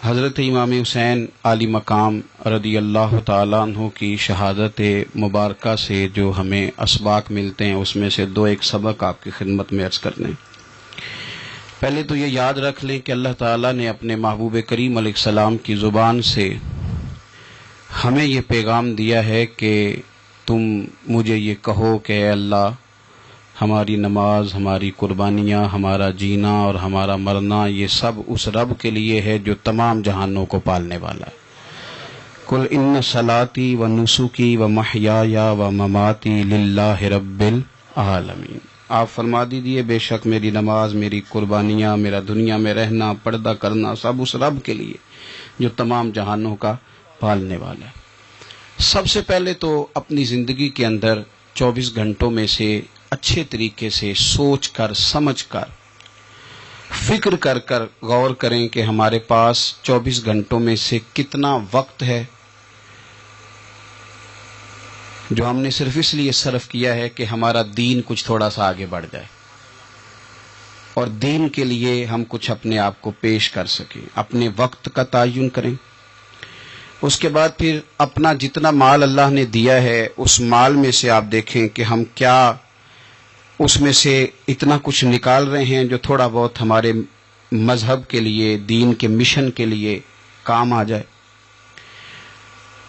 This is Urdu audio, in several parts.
حضرت امام حسین عالی مقام رضی اللہ تعالیٰ عنہ کی شہادت مبارکہ سے جو ہمیں اسباق ملتے ہیں اس میں سے ایک سبق آپ کی خدمت میں عرض کرنے۔ پہلے تو یہ یاد رکھ لیں کہ اللہ تعالیٰ نے اپنے محبوب کریم علیہ السلام کی زبان سے ہمیں یہ پیغام دیا ہے کہ تم مجھے یہ کہو کہ اے اللہ، ہماری نماز، ہماری قربانیاں، ہمارا جینا اور ہمارا مرنا یہ سب اس رب کے لیے ہے جو تمام جہانوں کو پالنے والا ہے۔ قل ان صلاتی و نسکی و محیای و مماتی للہ رب العالمین۔ آپ فرما دیجئے بے شک میری نماز، میری قربانیاں، میرا دنیا میں رہنا، پردہ کرنا سب اس رب کے لیے جو تمام جہانوں کا پالنے والا ہے۔ سب سے پہلے تو اپنی زندگی کے اندر 24 گھنٹوں میں سے اچھے طریقے سے سوچ کر، سمجھ کر، فکر کر کر غور کریں کہ ہمارے پاس 24 گھنٹوں میں سے کتنا وقت ہے جو ہم نے صرف اس لیے صرف کیا ہے کہ ہمارا دین کچھ تھوڑا سا آگے بڑھ جائے اور دین کے لیے ہم کچھ اپنے آپ کو پیش کر سکیں۔ اپنے وقت کا تعین کریں، اس کے بعد پھر اپنا جتنا مال اللہ نے دیا ہے اس مال میں سے آپ دیکھیں کہ ہم کیا اس میں سے اتنا کچھ نکال رہے ہیں جو تھوڑا بہت ہمارے مذہب کے لیے، دین کے مشن کے لیے کام آ جائے۔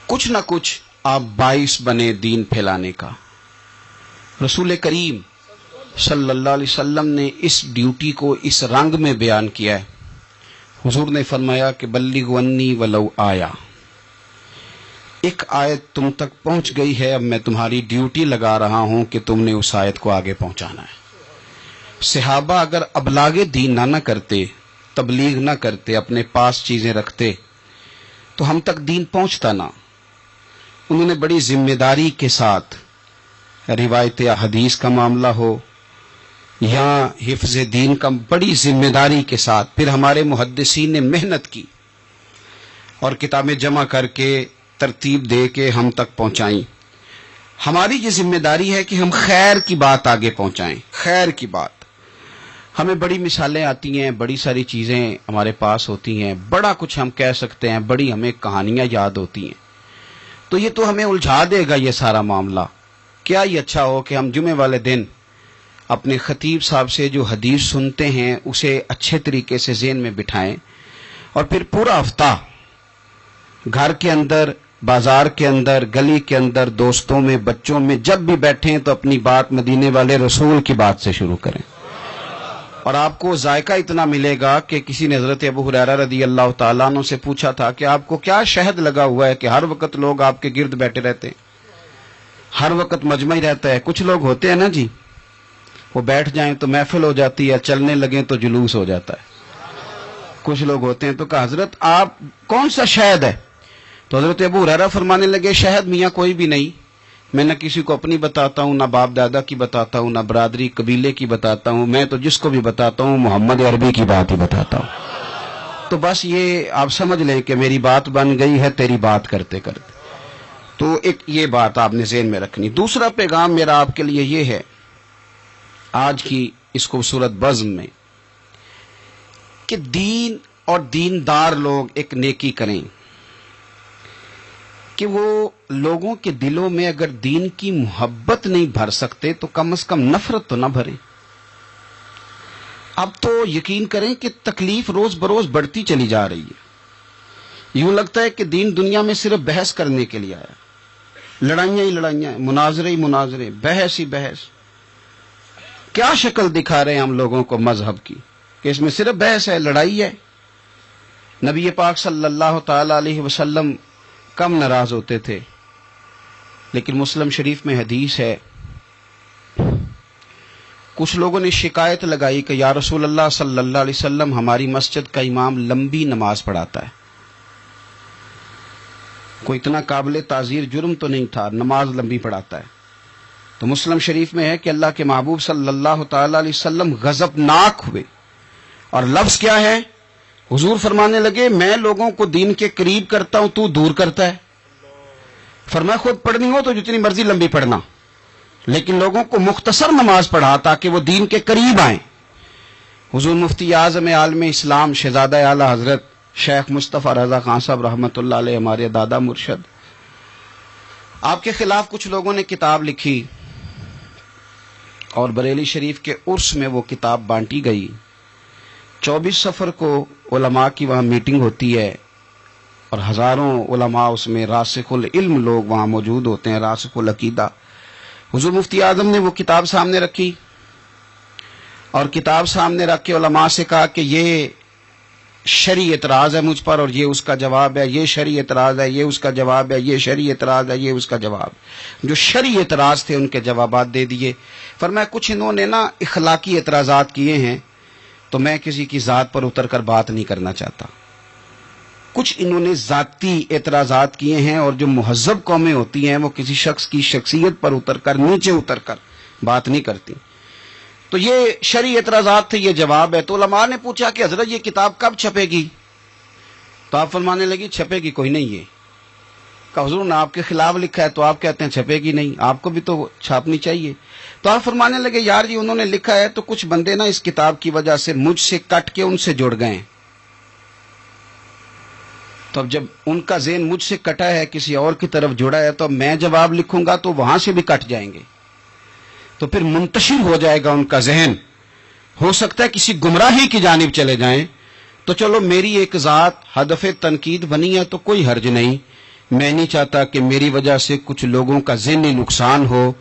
کچھ نہ کچھ آپ باعث بنے دین پھیلانے کا۔ رسول کریم صلی اللہ علیہ وسلم نے اس ڈیوٹی کو اس رنگ میں بیان کیا ہے۔ حضور نے فرمایا کہ بلغوا انی ولو آیا، ایک آیت تم تک پہنچ گئی ہے، اب میں تمہاری ڈیوٹی لگا رہا ہوں کہ تم نے اس آیت کو آگے پہنچانا ہے۔ صحابہ اگر ابلاغ دین نہ کرتے، تبلیغ نہ کرتے، اپنے پاس چیزیں رکھتے تو ہم تک دین پہنچتا نہ۔ انہوں نے بڑی ذمہ داری کے ساتھ، روایت حدیث کا معاملہ ہو یا حفظ دین کا، بڑی ذمہ داری کے ساتھ پھر ہمارے محدثین نے محنت کی اور کتابیں جمع کر کے ترتیب دے کے ہم تک پہنچائیں۔ ہماری یہ ذمہ داری ہے کہ ہم خیر کی بات آگے پہنچائیں، خیر کی بات۔ ہمیں بڑی مثالیں آتی ہیں، بڑی ساری چیزیں ہمارے پاس ہوتی ہیں، بڑا کچھ ہم کہہ سکتے ہیں، بڑی ہمیں کہانیاں یاد ہوتی ہیں، تو یہ تو ہمیں الجھا دے گا یہ سارا معاملہ۔ کیا یہ اچھا ہو کہ ہم جمعے والے دن اپنے خطیب صاحب سے جو حدیث سنتے ہیں اسے اچھے طریقے سے ذہن میں بٹھائیں اور پھر پورا ہفتہ گھر کے اندر، بازار کے اندر، گلی کے اندر، دوستوں میں، بچوں میں جب بھی بیٹھیں تو اپنی بات مدینے والے رسول کی بات سے شروع کریں، اور آپ کو ذائقہ اتنا ملے گا کہ کسی نے حضرت ابو ہریرہ رضی اللہ تعالیٰ عنہ سے پوچھا تھا کہ آپ کو کیا شہد لگا ہوا ہے کہ ہر وقت لوگ آپ کے گرد بیٹھے رہتے ہیں، ہر وقت مجمع ہی رہتا ہے؟ کچھ لوگ ہوتے ہیں نا جی، وہ بیٹھ جائیں تو محفل ہو جاتی ہے، چلنے لگیں تو جلوس ہو جاتا ہے۔ کچھ لوگ ہوتے ہیں، تو کہا حضرت آپ کون سا شہد ہے؟ تو حضرت ابو ہریرہ فرمانے لگے شہد میاں کوئی بھی نہیں، میں نہ کسی کو اپنی بتاتا ہوں، نہ باپ دادا کی بتاتا ہوں، نہ برادری قبیلے کی بتاتا ہوں، میں تو جس کو بھی بتاتا ہوں محمد عربی کی بات ہی بتاتا ہوں۔ تو بس یہ آپ سمجھ لیں کہ میری بات بن گئی ہے تیری بات کرتے کرتے۔ تو ایک یہ بات آپ نے ذہن میں رکھنی۔ دوسرا پیغام میرا آپ کے لیے یہ ہے آج کی اس خوبصورت بزم میں کہ دین اور دیندار لوگ ایک نیکی کریں کہ وہ لوگوں کے دلوں میں اگر دین کی محبت نہیں بھر سکتے تو کم از کم نفرت تو نہ بھریں۔ اب تو یقین کریں کہ تکلیف روز بروز بڑھتی چلی جا رہی ہے۔ یوں لگتا ہے کہ دین دنیا میں صرف بحث کرنے کے لیے آیا، لڑائیاں ہی لڑائیاں، مناظرے ہی مناظرے، بحث ہی بحث۔ کیا شکل دکھا رہے ہیں ہم لوگوں کو مذہب کی کہ اس میں صرف بحث ہے، لڑائی ہے۔ نبی پاک صلی اللہ تعالی علیہ وسلم کم ناراض ہوتے تھے، لیکن مسلم شریف میں حدیث ہے، کچھ لوگوں نے شکایت لگائی کہ یا رسول اللہ صلی اللہ علیہ وسلم ہماری مسجد کا امام لمبی نماز پڑھاتا ہے۔ کوئی اتنا قابل تعزیر جرم تو نہیں تھا، نماز لمبی پڑھاتا ہے۔ تو مسلم شریف میں ہے کہ اللہ کے محبوب صلی اللہ تعالی علیہ وسلم غضبناک ہوئے، اور لفظ کیا ہے؟ حضور فرمانے لگے میں لوگوں کو دین کے قریب کرتا ہوں، تو دور کرتا ہے۔ فرمایا خود پڑھنی ہو تو جتنی مرضی لمبی پڑھنا، لیکن لوگوں کو مختصر نماز پڑھا تاکہ وہ دین کے قریب آئیں۔ حضور مفتی اعظم عالم اسلام شہزادہ اعلی حضرت شیخ مصطفیٰ رضا خان صاحب رحمۃ اللہ علیہ، ہمارے دادا مرشد، آپ کے خلاف کچھ لوگوں نے کتاب لکھی اور بریلی شریف کے عرس میں وہ کتاب بانٹی گئی۔ 24 صفر کو علماء کی وہاں میٹنگ ہوتی ہے اور ہزاروں علماء اس میں راسخ العلم لوگ وہاں موجود ہوتے ہیں، راسخ العقیدہ۔ حضور مفتی اعظم نے وہ کتاب سامنے رکھی اور کتاب سامنے رکھ کے علماء سے کہا کہ یہ شرعی اعتراض ہے مجھ پر اور یہ اس کا جواب ہے، یہ شرعی اعتراض ہے، یہ اس کا جواب ہے، یہ شرعی اعتراض ہے، یہ اس کا جواب۔ جو شرعی اعتراض تھے ان کے جوابات دے دیے۔ فرمایا کچھ انہوں نے نا اخلاقی اعتراضات کیے ہیں تو میں کسی کی ذات پر اتر کر بات نہیں کرنا چاہتا۔ کچھ انہوں نے ذاتی اعتراضات کیے ہیں اور جو مہذب قومیں ہوتی ہیں وہ کسی شخص کی شخصیت پر اتر کر، نیچے اتر کر بات نہیں کرتی۔ تو یہ شرعی اعتراضات تھے، یہ جواب ہے۔ تو علماء نے پوچھا کہ حضرت یہ کتاب کب چھپے گی؟ تو آپ فرمانے لگی چھپے گی کوئی نہیں۔ یہ کہ حضور نے آپ کے خلاف لکھا ہے تو آپ کہتے ہیں چھپے گی نہیں، آپ کو بھی تو چھاپنی چاہیے۔ تو آپ فرمانے لگے یار جی انہوں نے لکھا ہے تو کچھ بندے نا اس کتاب کی وجہ سے مجھ سے کٹ کے ان سے جڑ گئے ہیں، تو اب جب ان کا ذہن مجھ سے کٹا ہے، کسی اور کی طرف جڑا ہے، تو میں جواب لکھوں گا تو وہاں سے بھی کٹ جائیں گے، تو پھر منتشر ہو جائے گا ان کا ذہن، ہو سکتا ہے کسی گمراہی کی جانب چلے جائیں۔ تو چلو میری ایک ذات ہدف تنقید بنی ہے تو کوئی حرج نہیں، میں نہیں چاہتا کہ میری وجہ سے کچھ لوگوں کا ذہنی نقصان ہو،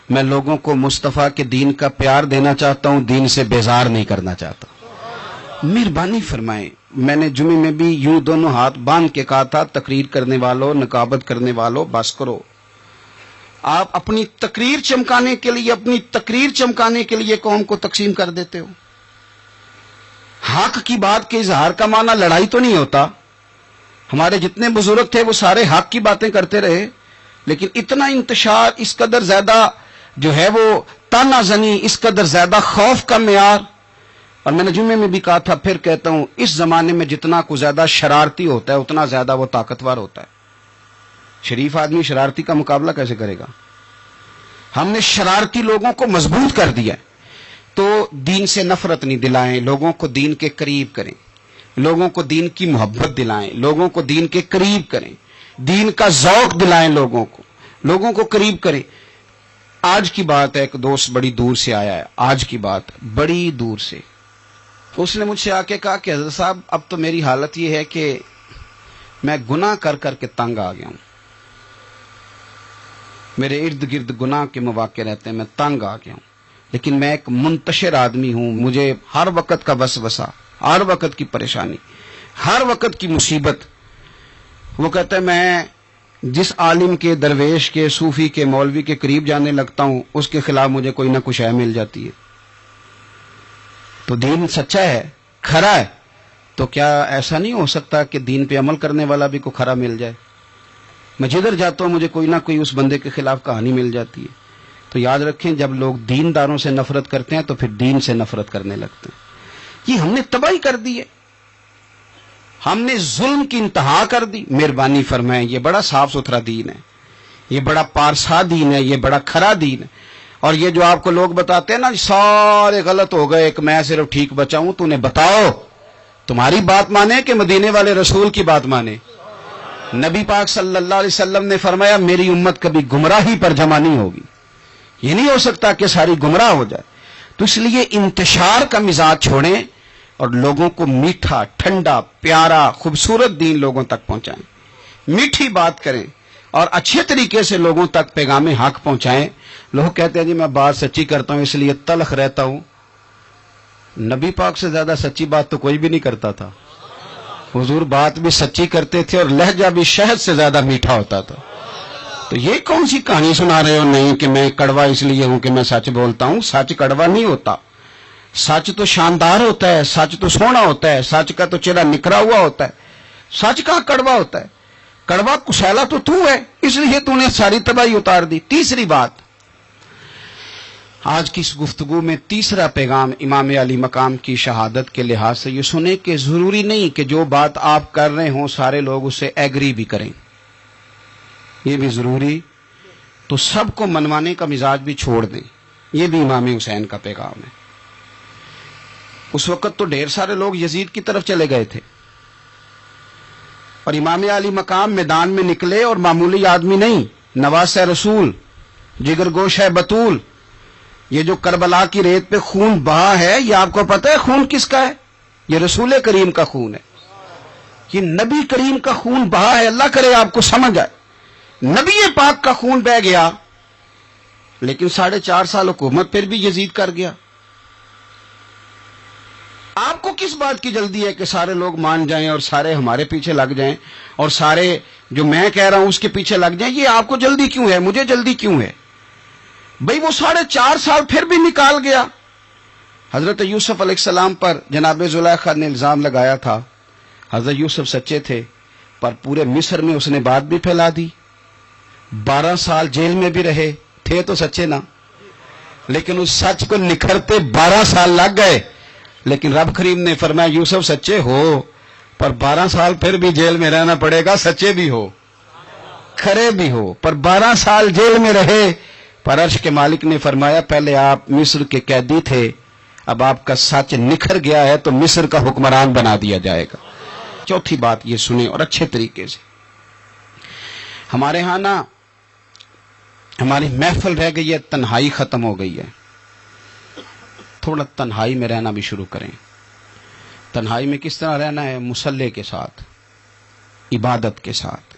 میں لوگوں کو مصطفیٰ کے دین کا پیار دینا چاہتا ہوں، دین سے بیزار نہیں کرنا چاہتا۔ مہربانی فرمائیں، میں نے جمعے میں بھی یوں دونوں ہاتھ باندھ کے کہا تھا تقریر کرنے والوں، نقابت کرنے والوں بس کرو۔ آپ اپنی تقریر چمکانے کے لیے قوم کو تقسیم کر دیتے ہو۔ حق کی بات کے اظہار کا معنی لڑائی تو نہیں ہوتا۔ ہمارے جتنے بزرگ تھے وہ سارے حق کی باتیں کرتے رہے، لیکن اتنا انتشار، اس قدر زیادہ جو ہے وہ تانا زنی، اس قدر زیادہ خوف کا معیار۔ اور میں نے جمعے میں بھی کہا تھا، پھر کہتا ہوں، اس زمانے میں جتنا کو زیادہ شرارتی ہوتا ہے اتنا زیادہ وہ طاقتور ہوتا ہے۔ شریف آدمی شرارتی کا مقابلہ کیسے کرے گا؟ ہم نے شرارتی لوگوں کو مضبوط کر دیا ہے۔ تو دین سے نفرت نہیں دلائیں، لوگوں کو دین کے قریب کریں، لوگوں کو دین کی محبت دلائیں، لوگوں کو دین کے قریب کریں، دین کا ذوق دلائیں، لوگوں کو قریب کریں۔ آج کی بات ہے، ایک دوست بڑی دور سے آیا ہے، آج کی بات بڑی دور سے، اس نے مجھ سے آ کے کہا کہ حضرت صاحب اب تو میری حالت یہ ہے کہ میں گناہ کر کر کے تنگ آ گیا ہوں، میرے ارد گرد گناہ کے مواقع رہتے ہیں، میں تنگ آ گیا ہوں، لیکن میں ایک منتشر آدمی ہوں، مجھے ہر وقت کا وسوسہ، ہر وقت کی پریشانی، ہر وقت کی مصیبت۔ وہ کہتا ہے میں جس عالم کے، درویش کے، صوفی کے، مولوی کے قریب جانے لگتا ہوں اس کے خلاف مجھے کوئی نہ کچھ ہے مل جاتی ہے۔ تو دین سچا ہے، کھرا ہے، تو کیا ایسا نہیں ہو سکتا کہ دین پہ عمل کرنے والا بھی کوئی کھرا مل جائے؟ میں جدھر جاتا ہوں مجھے کوئی نہ کوئی اس بندے کے خلاف کہانی مل جاتی ہے۔ تو یاد رکھیں، جب لوگ دینداروں سے نفرت کرتے ہیں تو پھر دین سے نفرت کرنے لگتے ہیں۔ یہ ہم نے تباہی کر دی ہے، ہم نے ظلم کی انتہا کر دی۔ مہربانی فرمائیں، یہ بڑا صاف ستھرا دین ہے، یہ بڑا پارسا دین ہے، یہ بڑا کھرا دین ہے۔ اور یہ جو آپ کو لوگ بتاتے ہیں نا سارے غلط ہو گئے کہ میں صرف ٹھیک بچا ہوں، تو انہیں بتاؤ تمہاری بات مانے کہ مدینے والے رسول کی بات مانے۔ نبی پاک صلی اللہ علیہ وسلم نے فرمایا میری امت کبھی گمراہی پر جمع نہیں ہوگی، یہ نہیں ہو سکتا کہ ساری گمراہ ہو جائے۔ تو اس لیے انتشار کا مزاج چھوڑیں اور لوگوں کو میٹھا، ٹھنڈا، پیارا، خوبصورت دین لوگوں تک پہنچائیں، میٹھی بات کریں اور اچھے طریقے سے لوگوں تک پیغام حق پہنچائیں۔ لوگ کہتے ہیں جی میں بات سچی کرتا ہوں اس لیے تلخ رہتا ہوں۔ نبی پاک سے زیادہ سچی بات تو کوئی بھی نہیں کرتا تھا، حضور بات بھی سچی کرتے تھے اور لہجہ بھی شہد سے زیادہ میٹھا ہوتا تھا۔ تو یہ کون سی کہانی سنا رہے ہو؟ نہیں کہ میں کڑوا اس لیے ہوں کہ میں سچ بولتا ہوں، سچ کڑوا نہیں ہوتا، سچ تو شاندار ہوتا ہے، سچ تو سونا ہوتا ہے، سچ کا تو چہرہ نکھرا ہوا ہوتا ہے، سچ کہاں کڑوا ہوتا ہے؟ کڑوا کسیلا تو ہے، اس لیے تو نے ساری تباہی اتار دی۔ تیسری بات، آج کی اس گفتگو میں تیسرا پیغام امام علی مقام کی شہادت کے لحاظ سے یہ سنیں کہ ضروری نہیں کہ جو بات آپ کر رہے ہوں سارے لوگ اسے ایگری بھی کریں، یہ بھی ضروری، تو سب کو منوانے کا مزاج بھی چھوڑ دیں، یہ بھی امام حسین کا پیغام ہے۔ اس وقت تو ڈھیر سارے لوگ یزید کی طرف چلے گئے تھے، اور امام علی مقام میدان میں نکلے اور معمولی آدمی نہیں، نواس رسول، جگر گوش ہے بطول. یہ جو کربلا کی ریت پہ خون بہا ہے، یہ آپ کو پتہ ہے خون کس کا ہے؟ یہ رسول کریم کا خون ہے، یہ نبی کریم کا خون بہا ہے. اللہ کرے آپ کو سمجھ آئے. نبی پاک کا خون بہ گیا، لیکن 4.5 سال حکومت پھر بھی یزید کر گیا. آپ کو کس بات کی جلدی ہے کہ سارے لوگ مان جائیں اور سارے ہمارے پیچھے لگ جائیں اور سارے جو میں کہہ رہا ہوں اس کے پیچھے لگ جائیں؟ یہ آپ کو جلدی کیوں ہے؟ مجھے جلدی کیوں ہے؟ بھئی وہ 4.5 سال پھر بھی نکال گیا. حضرت یوسف علیہ السلام پر جناب زلیخا نے الزام لگایا تھا. حضرت یوسف سچے تھے، پر پورے مصر میں اس نے بات بھی پھیلا دی. 12 سال جیل میں بھی رہے تھے تو سچے نا، لیکن اس سچ کو نکھرتے 12 سال لگ گئے. لیکن رب کریم نے فرمایا یوسف سچے ہو، پر 12 سال پھر بھی جیل میں رہنا پڑے گا، سچے بھی ہو کھرے بھی ہو. پر 12 سال جیل میں رہے، پر عرش کے مالک نے فرمایا پہلے آپ مصر کے قیدی تھے، اب آپ کا سچ نکھر گیا ہے تو مصر کا حکمران بنا دیا جائے گا. چوتھی بات یہ سنیں اور اچھے طریقے سے. ہمارے ہاں نا ہماری محفل رہ گئی ہے، تنہائی ختم ہو گئی ہے. تھوڑا تنہائی میں رہنا بھی شروع کریں. تنہائی میں کس طرح رہنا ہے؟ مصلی کے ساتھ، عبادت کے ساتھ،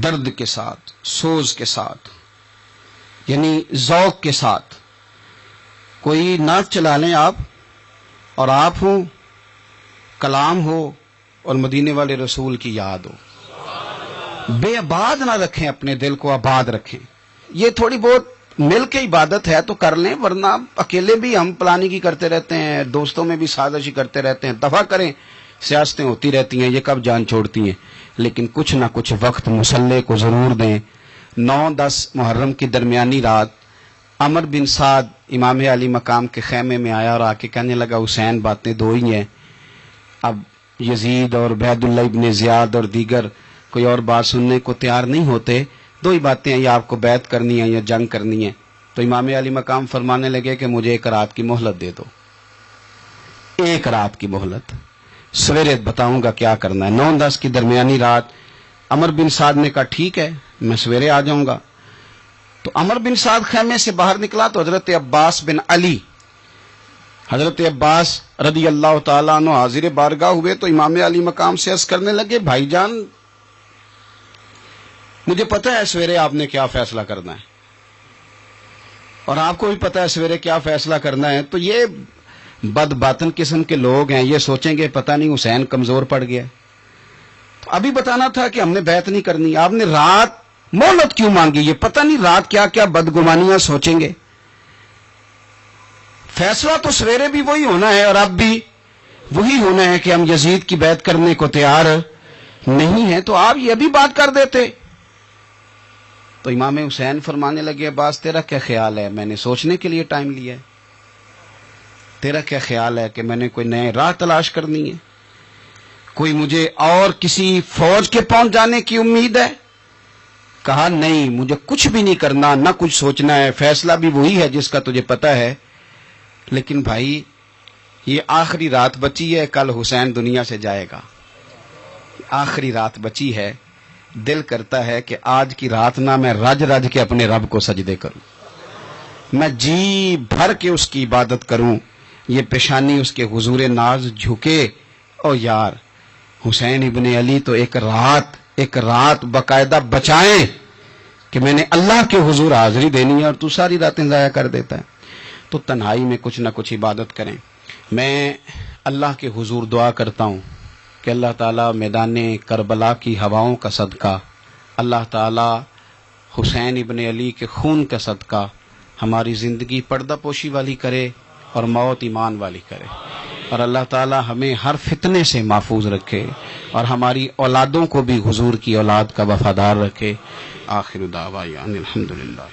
درد کے ساتھ، سوز کے ساتھ، یعنی ذوق کے ساتھ. کوئی نعت چلا لیں آپ، اور آپ ہوں، کلام ہو اور مدینے والے رسول کی یاد ہو. بے آباد نہ رکھیں، اپنے دل کو آباد رکھیں. یہ تھوڑی بہت مل کے عبادت ہے تو کر لیں، ورنہ اکیلے بھی ہم پلاننگ ہی کرتے رہتے ہیں، دوستوں میں بھی سازش ہی کرتے رہتے ہیں. دفعہ کریں، سیاستیں ہوتی رہتی ہیں، یہ کب جان چھوڑتی ہیں. لیکن کچھ نہ کچھ وقت مصلی کو ضرور دیں. 9-10 محرم کی درمیانی رات عمر بن سعد امام علی مقام کے خیمے میں آیا اور آ کے کہنے لگا حسین باتیں 2 ہی ہیں، اب یزید اور عبید اللہ ابن زیاد اور دیگر کوئی اور بات سننے کو تیار نہیں ہوتے، 2 ہی باتیں ہیں، یا آپ کو بیعت کرنی ہے یا جنگ کرنی ہے. تو امام علی مقام فرمانے لگے کہ مجھے 1 رات کی مہلت دے دو، 1 رات کی مہلت، سویرے بتاؤں گا کیا کرنا ہے. 9-10 کی درمیانی رات عمر بن سعد نے کہا ٹھیک ہے میں سویرے آ جاؤں گا. تو عمر بن سعد خیمے سے باہر نکلا تو حضرت عباس بن علی، حضرت عباس رضی اللہ تعالیٰ عنہ حاضر بارگاہ ہوئے تو امام علی مقام سے عرض کرنے لگے بھائی جان مجھے پتہ ہے سویرے آپ نے کیا فیصلہ کرنا ہے، اور آپ کو بھی پتہ ہے سویرے کیا فیصلہ کرنا ہے. تو یہ بد باطن قسم کے لوگ ہیں، یہ سوچیں گے پتہ نہیں حسین کمزور پڑ گیا. تو ابھی بتانا تھا کہ ہم نے بیعت نہیں کرنی، آپ نے رات مہلت کیوں مانگی؟ یہ پتہ نہیں رات کیا کیا بدگمانیاں سوچیں گے. فیصلہ تو سویرے بھی وہی ہونا ہے اور اب بھی وہی ہونا ہے کہ ہم یزید کی بیعت کرنے کو تیار نہیں ہیں. تو آپ یہ بھی بات کر دیتے. تو امام حسین فرمانے لگے عباس تیرا کیا خیال ہے؟ میں نے سوچنے کے لیے ٹائم لیا ہے. تیرا کیا خیال ہے کہ میں نے کوئی نئے راہ تلاش کرنی ہے؟ کوئی مجھے اور کسی فوج کے پہنچ جانے کی امید ہے؟ کہا نہیں، مجھے کچھ بھی نہیں کرنا، نہ کچھ سوچنا ہے، فیصلہ بھی وہی ہے جس کا تجھے پتہ ہے. لیکن بھائی یہ آخری رات بچی ہے، کل حسین دنیا سے جائے گا، آخری رات بچی ہے. دل کرتا ہے کہ آج کی رات نہ میں رج رج کے اپنے رب کو سجدے کروں، میں جی بھر کے اس کی عبادت کروں، یہ پیشانی اس کے حضور ناز جھکے. او یار حسین ابن علی تو ایک رات باقاعدہ بچائیں کہ میں نے اللہ کے حضور حاضری دینی ہے اور تو ساری راتیں ضائع کر دیتا ہے. تو تنہائی میں کچھ نہ کچھ عبادت کریں. میں اللہ کے حضور دعا کرتا ہوں کہ اللہ تعالیٰ میدان کربلا کی ہواؤں کا صدقہ، اللہ تعالیٰ حسین ابن علی کے خون کا صدقہ ہماری زندگی پردہ پوشی والی کرے اور موت ایمان والی کرے، اور اللہ تعالیٰ ہمیں ہر فتنے سے محفوظ رکھے اور ہماری اولادوں کو بھی حضور کی اولاد کا وفادار رکھے. آخر دعوانا الحمدللہ.